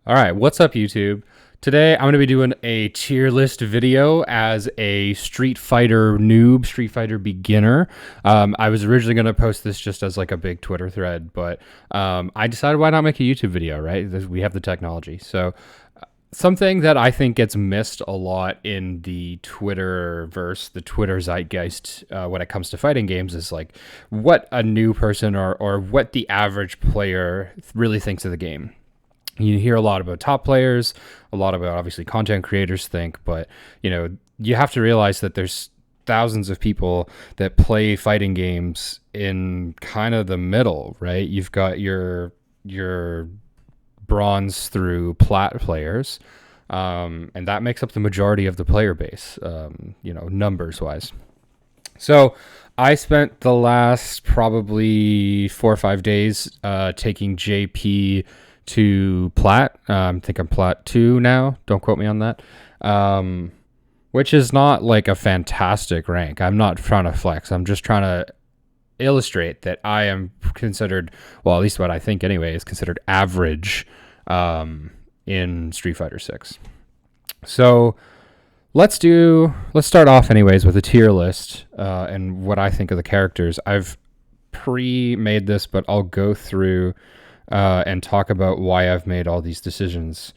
All right, what's up, YouTube? Today I'm going to be doing a tier list video as a Street Fighter noob, Street Fighter beginner. I was originally going to post this just as like a big Twitter thread, but I decided why not make a YouTube video, right? We have the technology. So something that I think gets missed a lot in the Twitterverse, the Twitter zeitgeist, when it comes to fighting games is like what a new person or what the average player really thinks of the game. You hear a lot about top players, a lot about obviously content creators think, but you have to realize that there's thousands of people that play fighting games in kind of the middle, right? You've got your bronze through plat players, and that makes up the majority of the player base, numbers wise. So I spent the last probably 4 or 5 days taking JP to Plat. I think I'm Plat 2 now. Don't quote me on that. Which is not like a fantastic rank. I'm not trying to flex. I'm just trying to illustrate that I am considered, well, at least what I think anyway, is considered average in Street Fighter 6. So let's start off anyways with a tier list and what I think of the characters. I've pre-made this, but I'll go through and talk about why I've made all these decisions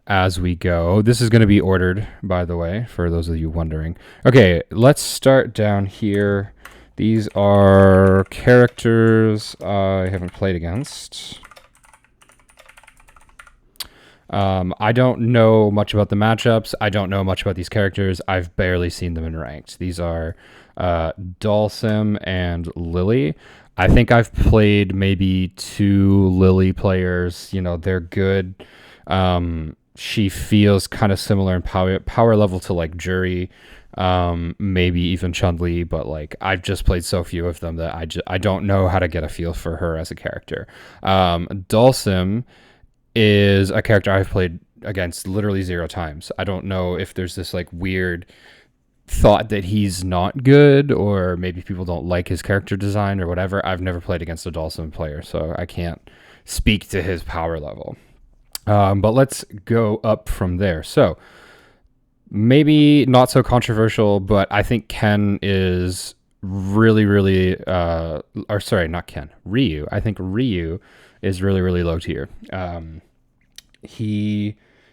as we go. This is going to be ordered, by the way, for those of you wondering. Okay, let's start down here. These are characters I haven't played against. I don't know much about the matchups. I don't know much about these characters. I've barely seen them in ranked. These are Dalsim and Lily. I think I've played maybe 2 Lily players. They're good. She feels kind of similar in power level to like Jury, maybe even Chun-Li, but like I've just played so few of them that I don't know how to get a feel for her as a character. Dalsim is a character I've played against literally 0 times. I don't know if there's this like weird thought that he's not good, or maybe people don't like his character design or whatever. I've never played against a Dalsim player, so I can't speak to his power level. But let's go up from there. So maybe not so controversial, but I think Ken is really, really, or sorry, not Ken, Ryu. I think Ryu is really, really low tier.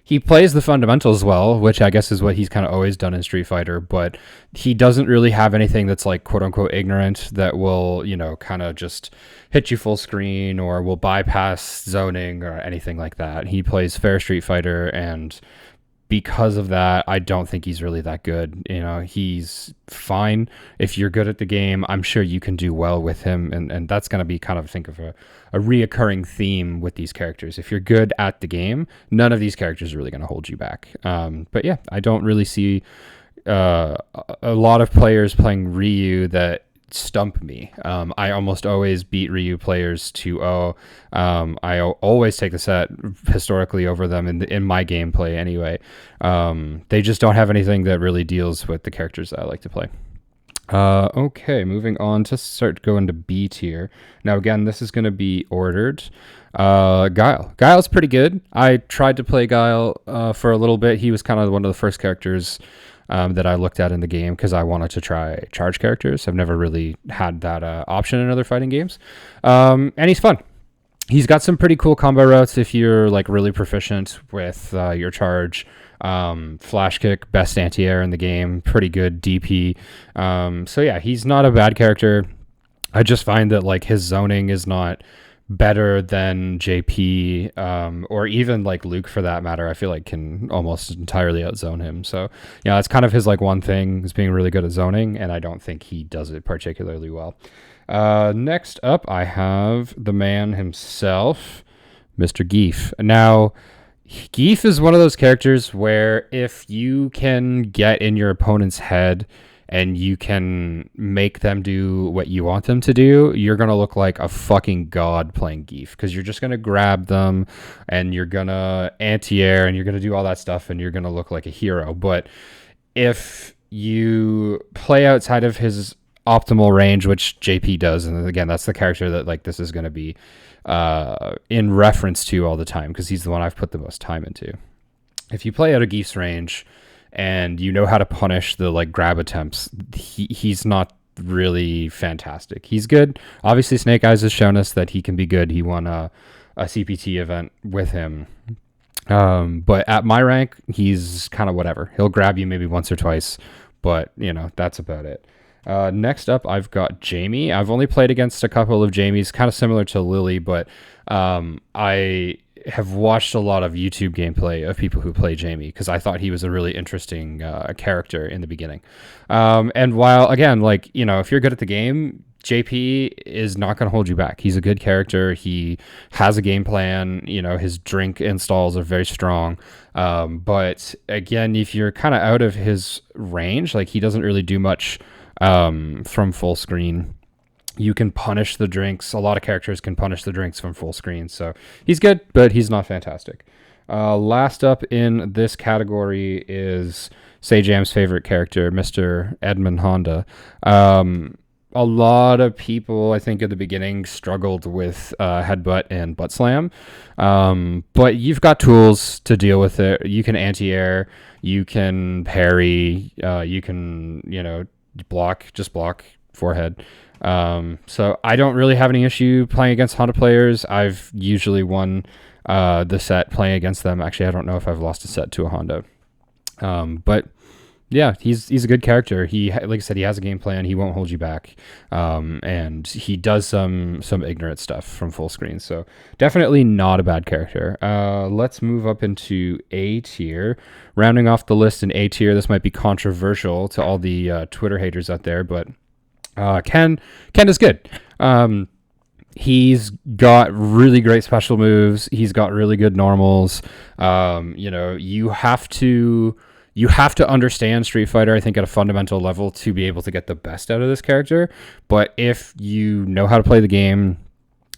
He plays the fundamentals well, which I guess is what he's kind of always done in Street Fighter, but he doesn't really have anything that's like quote unquote ignorant that will, kind of just hit you full screen or will bypass zoning or anything like that. He plays fair Street Fighter, and because of that, I don't think he's really that good. He's fine. If you're good at the game, I'm sure you can do well with him. And that's going to be kind of, think of a reoccurring theme with these characters. If you're good at the game, none of these characters are really going to hold you back. But yeah, I don't really see a lot of players playing Ryu that stump me. I almost always beat Ryu players 2-0. I always take the set historically over them in my gameplay anyway. They just don't have anything that really deals with the characters that I like to play. Okay, moving on to start going to B tier. Now again, this is going to be ordered. Guile. Guile's pretty good. I tried to play Guile for a little bit. He was kind of one of the first characters that I looked at in the game because I wanted to try charge characters. I've never really had that option in other fighting games. And he's fun. He's got some pretty cool combo routes if you're like really proficient with your charge. Flash kick, best anti-air in the game, pretty good DP. So yeah, he's not a bad character. I just find that like his zoning is not better than JP, or even like Luke for that matter. I feel like can almost entirely outzone him. So yeah, that's kind of his like one thing, is being really good at zoning, and I don't think he does it particularly well. Next up, I have the man himself, Mr. Geef. Now, Geef is one of those characters where if you can get in your opponent's head and you can make them do what you want them to do, you're going to look like a fucking god playing Geef, because you're just going to grab them and you're going to anti-air and you're going to do all that stuff and you're going to look like a hero. But if you play outside of his optimal range, which JP does, and again, that's the character that like this is going to be, in reference to all the time because he's the one I've put the most time into. If you play out of Geef's range and you know how to punish the like grab attempts, he's not really fantastic. He's good. Obviously, Snake Eyes has shown us that he can be good. He won a CPT event with him. But at my rank, he's kind of whatever. He'll grab you maybe once or twice, but that's about it. Next up, I've got Jamie. I've only played against a couple of Jamies, kind of similar to Lily, but I have watched a lot of YouTube gameplay of people who play Jamie because I thought he was a really interesting character in the beginning. And while, again, like, if you're good at the game, JP is not going to hold you back. He's a good character. He has a game plan. His drink installs are very strong. But again, if you're kind of out of his range, like he doesn't really do much from full screen. You can punish the drinks. A lot of characters can punish the drinks from full screen. So he's good, but he's not fantastic. Last up in this category is Sajam's favorite character, Mr. Edmund Honda. A lot of people, I think, at the beginning struggled with headbutt and butt slam. But you've got tools to deal with it. You can anti-air, you can parry, you can, block forehead. So I don't really have any issue playing against Honda players. I've usually won the set playing against them. Actually, I don't know if I've lost a set to a Honda. But yeah, he's a good character. He, like I said, he has a game plan. He won't hold you back. And he does some ignorant stuff from full screen. So definitely not a bad character. Let's move up into A tier. Rounding off the list in A tier, this might be controversial to all the Twitter haters out there, but Ken is good. He's got really great special moves. He's got really good normals. You have to understand Street Fighter, I think, at a fundamental level to be able to get the best out of this character. But if you know how to play the game,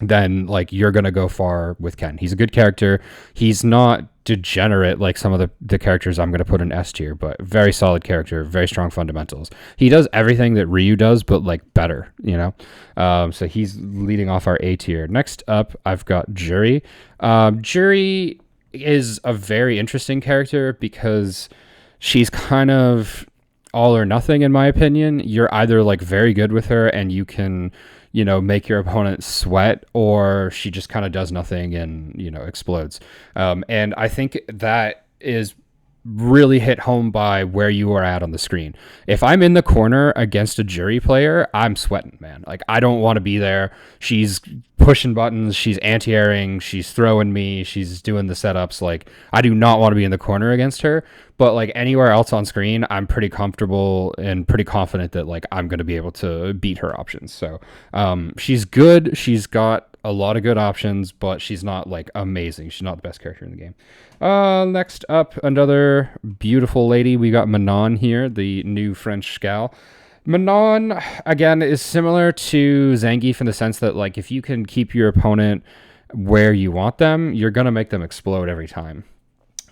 then like you're gonna go far with Ken. He's a good character. He's not degenerate like some of the characters I'm gonna put in S tier, but very solid character, very strong fundamentals. He does everything that Ryu does, but like better, So he's leading off our A tier. Next up, I've got Jury. Jury is a very interesting character because she's kind of all or nothing, in my opinion. You're either like very good with her and you can, make your opponent sweat, or she just kind of does nothing and, explodes. And I think that is really hit home by where you are at on the screen. If I'm in the corner against a Jury player, I'm sweating, man. Like, I don't want to be there. She's pushing buttons, she's anti-airing, she's throwing me, she's doing the setups. Like, I do not want to be in the corner against her. But like anywhere else on screen, I'm pretty comfortable and pretty confident that like I'm going to be able to beat her options. So she's good. She's got a lot of good options, but she's not like amazing. She's not the best character in the game. Next up, another beautiful lady. We got Manon here, the new French gal. Manon, again, is similar to Zangief in the sense that like if you can keep your opponent where you want them, you're going to make them explode every time.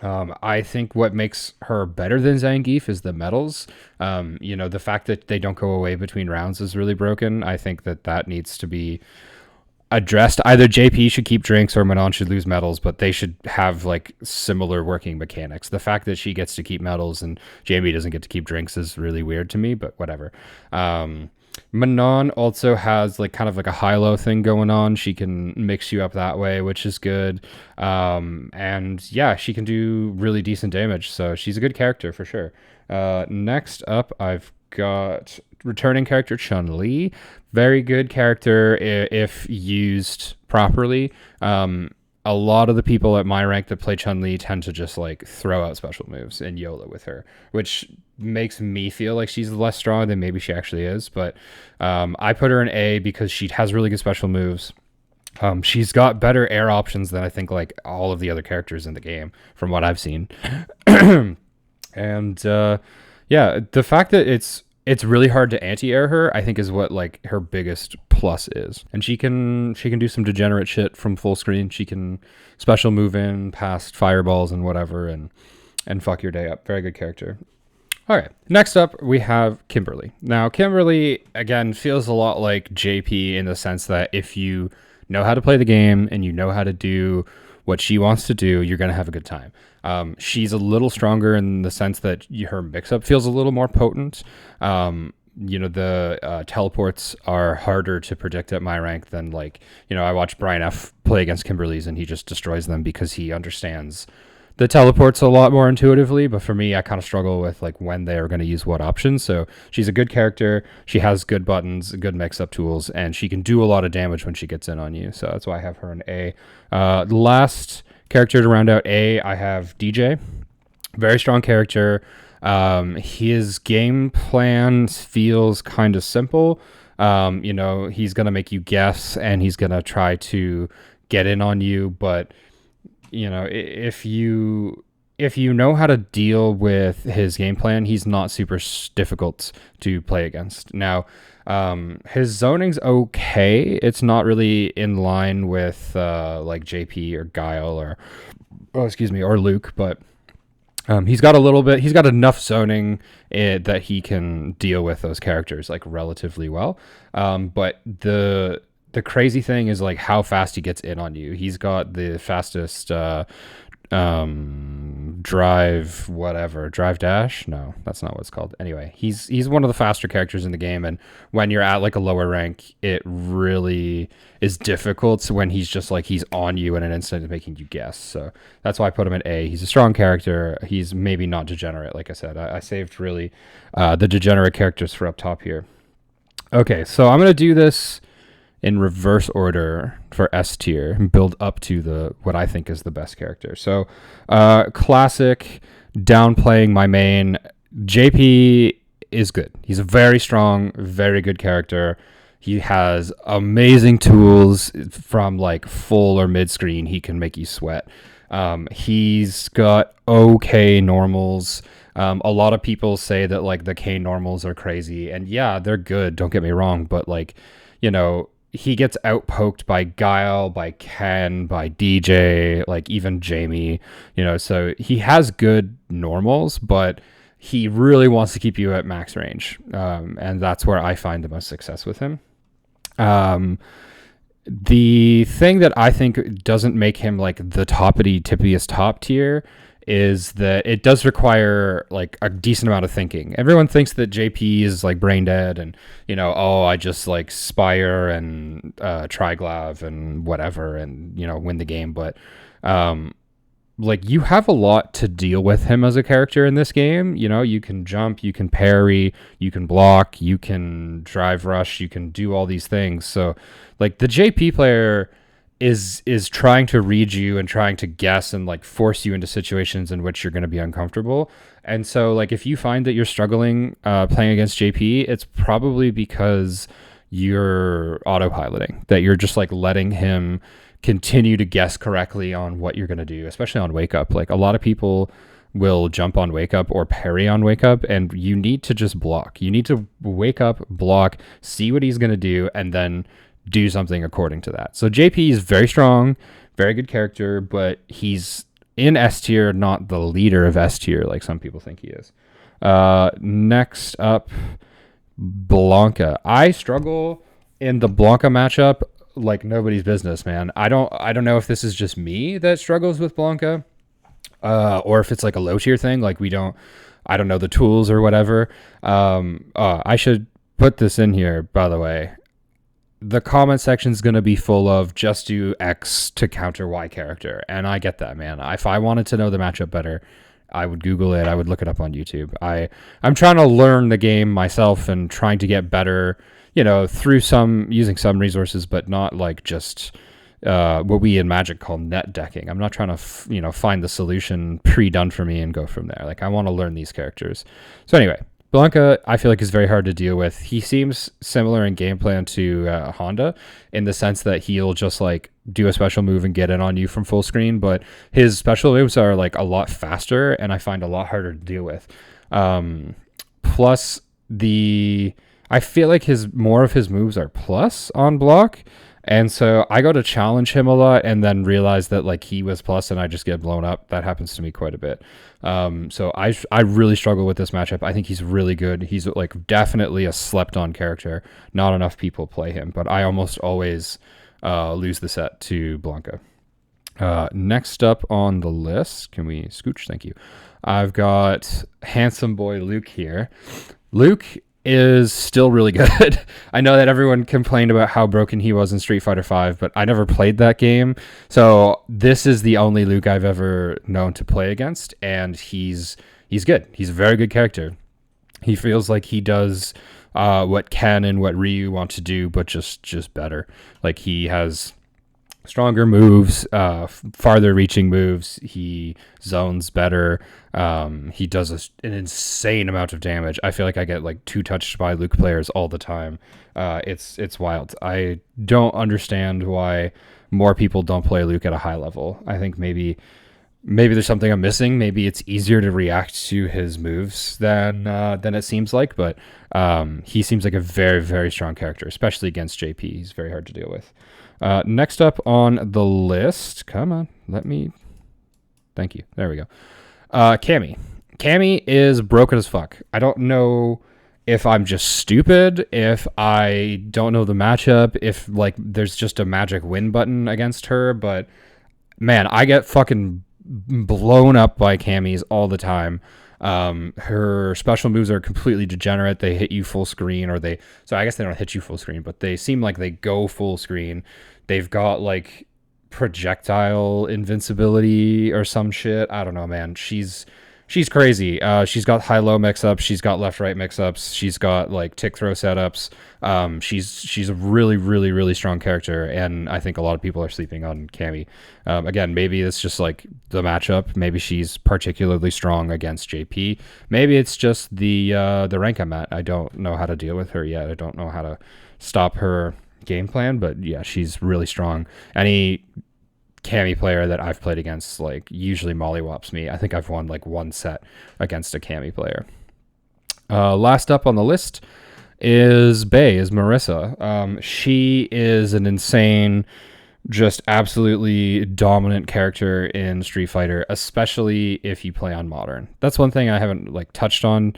I think what makes her better than Zangief is the medals. The fact that they don't go away between rounds is really broken. I think that needs to be addressed. Either JP should keep drinks or Manon should lose medals, but they should have like similar working mechanics. The fact that she gets to keep medals and Jamie doesn't get to keep drinks is really weird to me, but whatever. Manon also has like kind of like a high-low thing going on. She can mix you up that way, which is good. And yeah, she can do really decent damage. So she's a good character for sure. Next up, I've got returning character Chun-Li. Very good character if used properly. A lot of the people at my rank that play Chun-Li tend to just like throw out special moves and YOLO with her, which makes me feel like she's less strong than maybe she actually is. But I put her in A because she has really good special moves. She's got better air options than I think like all of the other characters in the game from what I've seen. And yeah, the fact that it's really hard to anti-air her, I think, is what like her biggest plus is. And she can do some degenerate shit from full screen. She can special move in past fireballs and whatever and fuck your day up. Very good character. All right, next up we have Kimberly. Now, Kimberly, again, feels a lot like JP in the sense that if you know how to play the game and you know how to do what she wants to do, you're going to have a good time. She's a little stronger in the sense that her mix-up feels a little more potent. The teleports are harder to predict at my rank than, like, I watch Brian F play against Kimberly's and he just destroys them because he understands the teleports a lot more intuitively. But for me, I kind of struggle with like when they are going to use what options. So she's a good character. She has good buttons, good mix-up tools, and she can do a lot of damage when she gets in on you. So that's why I have her in A. The last character to round out A, I have DJ. Very strong character. His game plan feels kind of simple. He's going to make you guess and he's going to try to get in on you. But, if you know how to deal with his game plan, he's not super difficult to play against. Now, his zoning's okay. It's not really in line with, like JP or Guile or Luke, but he's got enough zoning that he can deal with those characters like relatively well. But the crazy thing is like how fast he gets in on you. He's got the fastest drive dash. No, that's not what it's called. Anyway, he's one of the faster characters in the game, and when you're at like a lower rank, it really is difficult when he's just like he's on you in an instant making you guess. So that's why I put him at A. He's a strong character. He's maybe not degenerate. Like I said, I saved really the degenerate characters for up top here. Okay, so I'm gonna do this in reverse order for S tier and build up to what I think is the best character. So classic, downplaying my main. JP is good. He's a very strong, very good character. He has amazing tools from like full or mid screen. He can make you sweat. He's got okay normals. A lot of people say that like the K normals are crazy, and yeah, they're good. Don't get me wrong, but like, he gets outpoked by Guile, by Ken, by DJ, like even Jamie, so he has good normals, but he really wants to keep you at max range. And that's where I find the most success with him. The thing that I think doesn't make him like the tippiest top tier is that it does require like a decent amount of thinking. Everyone thinks that JP is like brain dead and, I just like Spire and Triglav and whatever and, win the game. But like you have a lot to deal with him as a character in this game. You can jump, you can parry, you can block, you can drive rush, you can do all these things. So like the JP player is trying to read you and trying to guess and like force you into situations in which you're going to be uncomfortable. And so like if you find that you're struggling playing against JP, it's probably because you're autopiloting, that you're just like letting him continue to guess correctly on what you're going to do, especially on wake up. Like a lot of people will jump on wake up or parry on wake up, and you need to just block. You need to wake up, block, see what he's going to do, and then do something according to that. So JP is very strong, very good character, but he's in S tier, not the leader of S tier like some people think he is. Next up, Blanca. I struggle in the Blanca matchup like nobody's business, man. I don't know if this is just me that struggles with Blanca, or if it's like a low tier thing. Like I don't know the tools or whatever. I should put this in here, by the way. The comment section is going to be full of just do X to counter Y character. And I get that, man. If I wanted to know the matchup better, I would Google it. I would look it up on YouTube. I'm trying to learn the game myself and trying to get better, through using some resources, but not like just what we in Magic call net decking. I'm not trying to, find the solution pre-done for me and go from there. Like I want to learn these characters. So anyway, Blanca, I feel like is very hard to deal with. He seems similar in game plan to Honda in the sense that he'll just like do a special move and get in on you from full screen, but his special moves are like a lot faster and I find a lot harder to deal with. Plus I feel like more of his moves are plus on block. And so I go to challenge him a lot and then realize that like he was plus and I just get blown up. That happens to me quite a bit. So I really struggle with this matchup. I think he's really good. He's like definitely a slept on character. Not enough people play him, but I almost always lose the set to Blanca. Next up on the list, can we scooch? Thank you. I've got handsome boy Luke here. Luke is still really good. I know that everyone complained about how broken he was in Street Fighter V, but I never played that game. So this is the only Luke I've ever known to play against, and he's good. He's a very good character. He feels like he does what Ken and what Ryu want to do, but just better. Like, he has stronger moves, farther reaching moves. He zones better. He does an insane amount of damage. I feel like I get like 2-touched by Luke players all the time. It's wild. I don't understand why more people don't play Luke at a high level. I think maybe there's something I'm missing. Maybe it's easier to react to his moves than it seems like. But he seems like a very, very strong character, especially against JP. He's very hard to deal with. Next up on the list, come on, thank you. There we go. Cammy. Cammy is broken as fuck. I don't know if I'm just stupid, if I don't know the matchup, if like there's just a magic win button against her, but man, I get fucking blown up by Cammys all the time. Her special moves are completely degenerate. They hit you full screen, so I guess they don't hit you full screen, but they seem like they go full screen. They've got like projectile invincibility or some shit. I don't know, man. She's crazy. She's got high-low mix-ups. She's got left-right mix-ups. She's got like tick throw setups. She's a really, really, really strong character, and I think a lot of people are sleeping on Cammy. Again, maybe it's just like the matchup. Maybe she's particularly strong against JP. Maybe it's just the rank I'm at. I don't know how to deal with her yet. I don't know how to stop her game plan, but yeah, she's really strong. Any Cammy player that I've played against like usually mollywops me. I think I've won like one set against a Cammy player. Last up on the list is Marissa. She is an insane, just absolutely dominant character in Street Fighter, especially if you play on Modern. That's one thing I haven't like touched on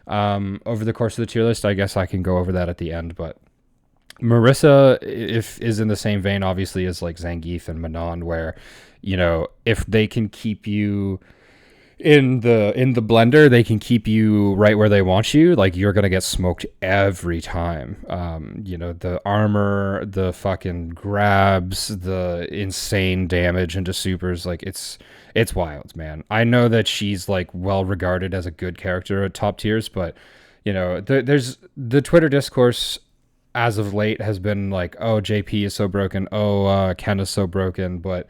over the course of the tier list. I guess I can go over that at the end, but Marissa is in the same vein, obviously, as like Zangief and Manon, where, you know, if they can keep you in the blender, they can keep you right where they want you. Like, you're gonna get smoked every time. You know, the armor, the fucking grabs, the insane damage into supers, like it's wild, man. I know that she's like well regarded as a good character at top tiers, but you know, there's the Twitter discourse as of late has been like, oh, JP is so broken. Oh, Ken is so broken. But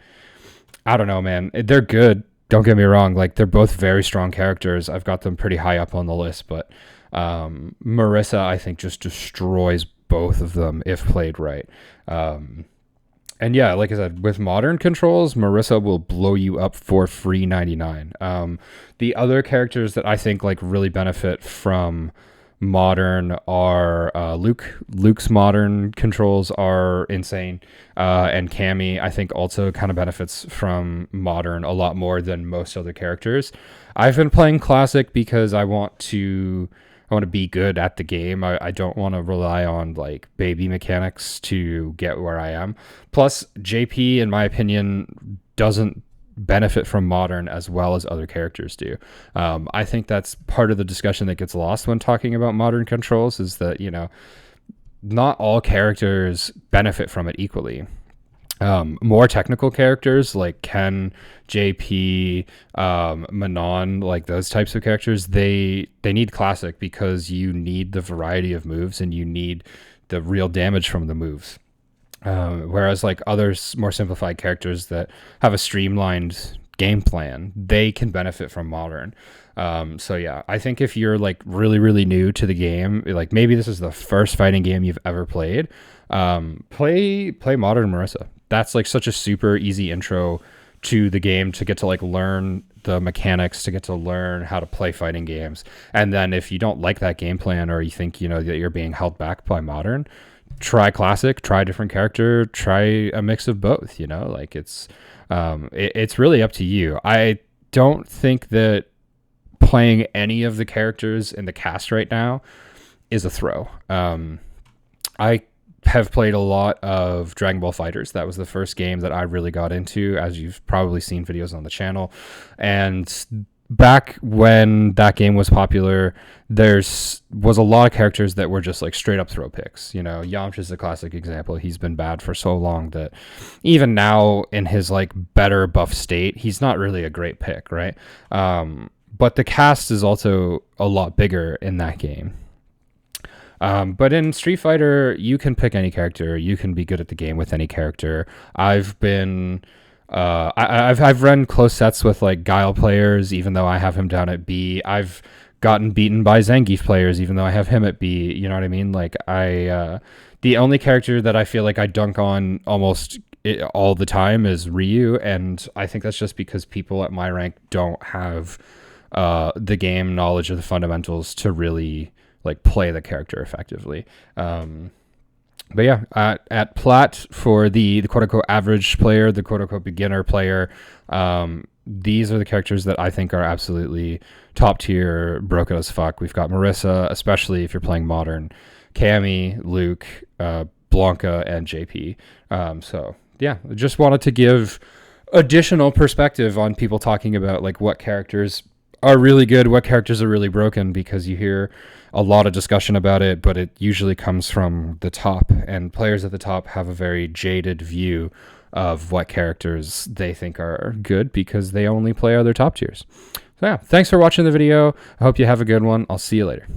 I don't know, man. They're good. Don't get me wrong. Like, they're both very strong characters. I've got them pretty high up on the list. But Marissa, I think, just destroys both of them if played right. And yeah, like I said, with modern controls, Marissa will blow you up for free 99. The other characters that I think like really benefit from modern are Luke's modern controls are insane, and Cammy I think also kind of benefits from modern a lot more than most other characters. I've been playing classic because I want to be good at the game. I don't want to rely on like baby mechanics to get where I am. Plus JP, in my opinion, doesn't benefit from modern as well as other characters do. I think that's part of the discussion that gets lost when talking about modern controls, is that, you know, not all characters benefit from it equally. More technical characters like Ken, JP, Manon, like those types of characters, they need classic because you need the variety of moves and you need the real damage from the moves. Whereas like other more simplified characters that have a streamlined game plan, they can benefit from modern. So yeah, I think if you're like really, really new to the game, like maybe this is the first fighting game you've ever played, play modern Marissa. That's like such a super easy intro to the game to get to like learn the mechanics, to get to learn how to play fighting games. And then if you don't like that game plan, or you think, you know, that you're being held back by modern, try classic, try a different character, try a mix of both, you know, like it's really up to you. I don't think that playing any of the characters in the cast right now is a throw. I have played a lot of Dragon Ball Fighters. That was the first game that I really got into, as you've probably seen videos on the channel. And back when that game was popular, was a lot of characters that were just like straight up throw picks. You know, Yamcha's a classic example. He's been bad for so long that even now in his like better buff state, he's not really a great pick, right? But the cast is also a lot bigger in that game. But in Street Fighter, you can pick any character. You can be good at the game with any character. I've been, I've run close sets with like Guile players, even though I have him down at B. I've gotten beaten by Zangief players, even though I have him at B. You know what I mean? Like the only character that I feel like I dunk on almost all the time is Ryu, and I think that's just because people at my rank don't have the game knowledge of the fundamentals to really like play the character effectively. But yeah, at Plat, for the quote unquote average player, the quote unquote beginner player, these are the characters that I think are absolutely top tier, broken as fuck. We've got Marissa, especially if you're playing modern, Cammy, Luke, Blanca, and JP. So yeah, just wanted to give additional perspective on people talking about like what characters are really good, what characters are really broken, because you hear a lot of discussion about it, but it usually comes from the top, and players at the top have a very jaded view of what characters they think are good because they only play other top tiers. So yeah, thanks for watching the video. I hope you have a good one. I'll see you later.